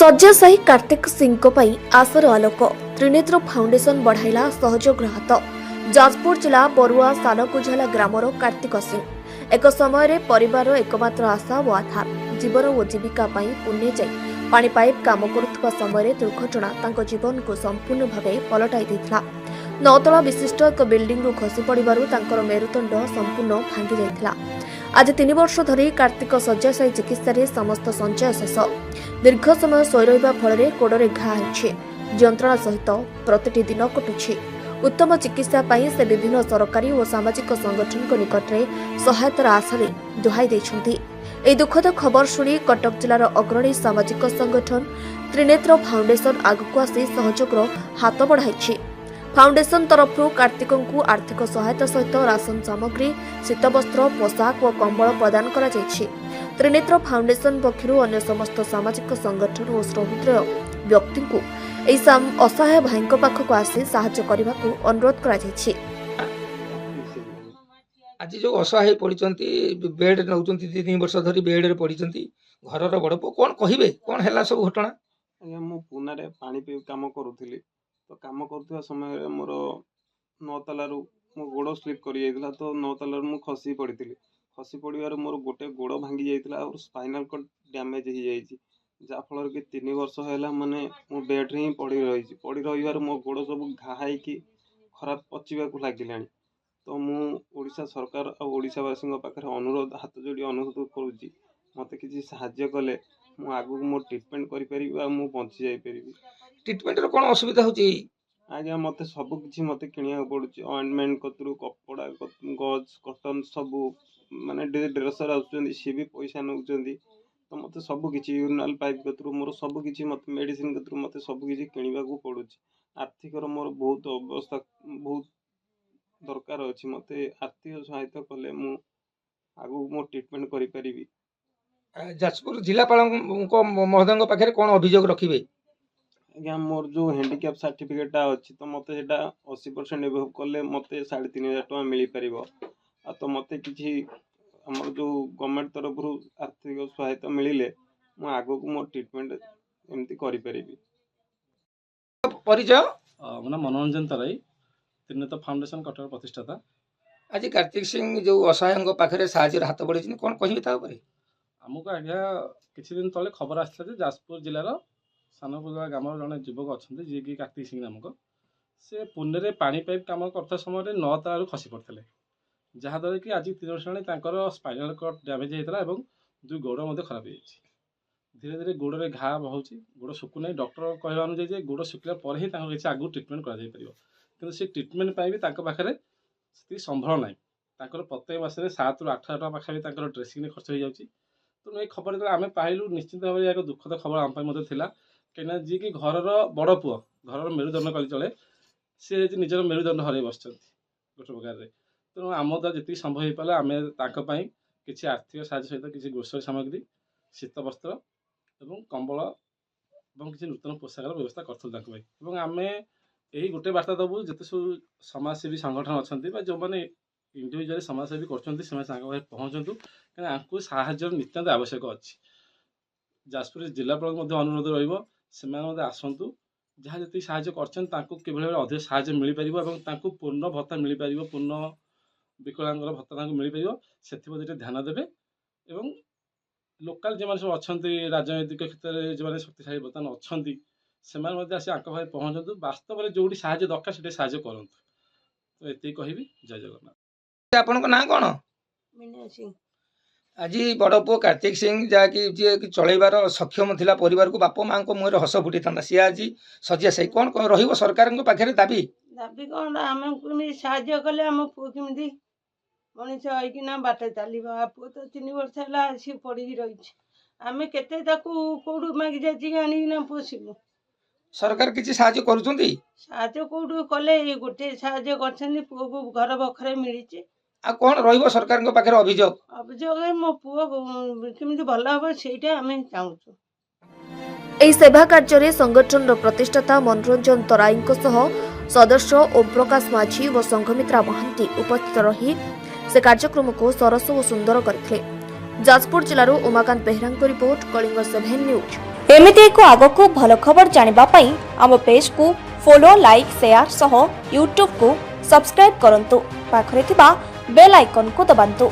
शଯ୍याशायी कार्तिक सिंह आशर आलोक Trinetra foundation बढ़ाइला सहयोग हात। जाजपुर जिला बरुआ सानकुझाला ग्रामर कार्तिक सिंह एक समय परिवार एकमात्र आशा और आधार जीवन और जीविका पुण्य जाई पानी पाइप काम करुवा समय दुर्घटना तांको जीवन को संपूर्ण भाव पलटाई देथिला। नौतला विशिष्ट एक बिल्डिंग खसी पड़ू तांकर मेरुदंड संपूर्ण भांगी जाइथिला। आज 3 वर्ष धरी कार्तिक शଯ୍याशायी चिकित्सा समस्त संचय शेष। दीर्घ समय शोई रहिबा फल गोड़े घा यंत्रणा सहित प्रतिटी दिन कटुछि। उत्तम चिकित्सा पाई से विभिन्न सरकारी और सामाजिक संगठन को निकट में सहायतार आशा दुहाई देछन्ति। एही दुखद खबर शुणी कटक जिलार अग्रणी सामाजिक संगठन त्रिनेत्र फाउंडेशन आगक आसी सहयोगर हाथ बढ़ाई। फाउंडेशन तरफ कार्तिकों को आर्थिक सहायता सहित राशन सामग्री शीतवस्त्र पोशाक और कंबल प्रदान करा जायछि। त्रिनेत्र फाउंडेशन पक्षरु अन्य समस्त सामाजिक संगठन और सहृदय व्यक्ति को असहाय भाई पाखक आसी साहाय्य करने को अनुरोध करा जायछि। आज जो असहाय पड़ती बेड नौ 3 वर्ष धरी बेड रे पड़ी घर बड़ पु कौन कहे कौन है सब घटना। आज्ञा मु पुना पानी पी काम करुली तो काम कर समय मोर 9 तालू मो गोड़ स्लीप कर जाइला तो 9 तालू मु खसी पड़ी खसी पड़ार मोर गोटे गोड़ भांगी जाइला और स्पाइनल कॉर्ड डैमेज हो जाइए जहाँफल कि 3 वर्ष है माने मो बेड रे ही पड़ी रही मो गोड़ सब घाई खराब पचिबा को लगिला। तो मु ओडिशा सरकार और ओडिशावासी पाखे अनुरोध हाथ जोड़ी अनुरोध करुँची मत कि साहाय्य कले मु आगु मो ट्रिटमेंट करि मु बंची जाई परिबी। ट्रिटमेंट रो कोन असुविधा होची? आज्ञा मत सब किछि मत किनिया पड़ुची ऑइंटमेंट कतरु कपड़ा गज कॉटन सब माने ड्रेसर आउचंदी सी भी पैसा नउचंदी तो मत सब किछि यूरिनल पाइप कतरु मोर सब किछि मत मेडिसिन कतरु मत सब किछि किनिबा को पड़ुची। आर्थिक रो मोर बहुत अवस्था बहुत दरकार अछि मते आर्थिक सहायता कले मु आगु मो ट्रीटमेंट करि परिबी। जाजपुर जिलापाल महोदय पाखे कौन अभियोग रखिबे? आज्ञा मोर जो हैंडिकैप सर्टिफिकेट अच्छी तो मत 80% एभव कले मत 3500 टका मिल पार आ तो मत कि आमर जो गवर्नमेंट तरफ आर्थिक सहायता मिले मु आगो को मो ट्रीटमेंट एमती करि परिबी। परिचय मो नाम मनोरंजन तराई त्रिनेत्र फाउंडेशन कटक प्रतिष्ठाता। आज कार्तिक सिंह जो असहाय पाखे साहाय्य हाथ बढ़ी कौन कहे? आमको आज्ञा किसी दिन तले खबर आसला जाजपुर जिलार सानकुझा ग्राम जड़े युवक अच्छा जी कि कार्तिक सिंह नामक से पुणे पानी पाइप कम करता समय 9 तालू खसी पड़ते जहाँद्वारा कि आज 3 वर्ष होने स्पाइनल कॉर्ड डैमेज होता है 2 गोड़ खराब हो धीरे धीरे गोड़े घा बहुत गोड़ शुकुना डॉक्टर कहवा अनुଯାयी गोड़ शुकिला पर ही किसी आगू ट्रिटमेंट कर से ट्रिटमेंट भी पाखे से संभल ना प्रत्येक मासरे 7 ରୁ 8 टका पाखा ड्रेसिंग खर्च हो जाए। तेणु ये खबर जो आम पाइलु निश्चित भाव में एक दुखद खबर आम था कहीं जी कि घर बड़ पुओ घर मेरुदंड कल चले सी निजर मेरुदंड हर बस गोटे प्रकार तेणु आम द्वारा जी संभव हो पाला आम किसी आर्थिक साहाय्य सहित किसी ग्रोसरी सामग्री शीत वस्त्र और कंबल और किसी नूतन पोशाक व्यवस्था करूँ। आम यही गोटे बार्ता दबू जिते सब समाजसेवी संगठन अच्छा जो मैंने इंडिविजुअली समाजसेवी कर पहुँचतु कहीं आपको साहाय्य नितांत आवश्यक अच्छी। जाजपुर जिलापाल अनुरोध रही आसतु जहाँ जी साहाय्य कर अधिक साहाय्य मिल पार पूर्ण भत्ता मिल पार पूर्ण विकलांग भत्ता मिल पार से ध्यान देवे और लोकाल जो सब अच्छा राजनैतिक क्षेत्र में जो शक्तिशाली बर्तमान अच्छा से आसी पाखे पहुँचतु वास्तव में जो साहाय्य दरकार से साहाय्य करूँ। तो ये कहि जय जगन्नाथ। आपन ना कौन? मीना सिंह। आज बड़ पु कार्तिक सिंह जहाँकि जी चलैबार सक्षम थिला परिवार को बाप माँ को मुहर हस फुटी था सी आज शଯ୍याशायी कौन रही सरकार पाखे दाबी दाबी कौन आम साहाय्य कले आम पु केमी मनीष होना बाट चलो पु तो 3 वर्ष है सी पड़ी रही आम केते कौटू मागि जाइए आना पोषिबू। सरकार किसी साहाय्य करुछंती? साहाय्य कौटू कले गोटे साहाय्य कर पु को घर बखरे मिली आ कौन रहिबो सरकार पाखे अभियोग? अभियोग मो पुओ केमी भल हम ସେଇଟା आम चाहूँ। ଏହି सेवा कार्य संगठन प्रतिष्ठाता मनोरंजन तराई सदस्य ओम प्रकाश माझी और संघमित्रा महांती उपस्थित रही से कार्यक्रम को सरस और सुंदर करथिले। जाजपुर जिलारू उमाकांत बेहरा रिपोर्ट कलिंग 7 न्यूज। एमिति एक आगको भल खबर जानिबा पई आम पेज को फॉलो लाइक शेयर सह यूट्यूब को सब्सक्राइब करंतु पाखरे थिबा बेल आइकन को दबांतु।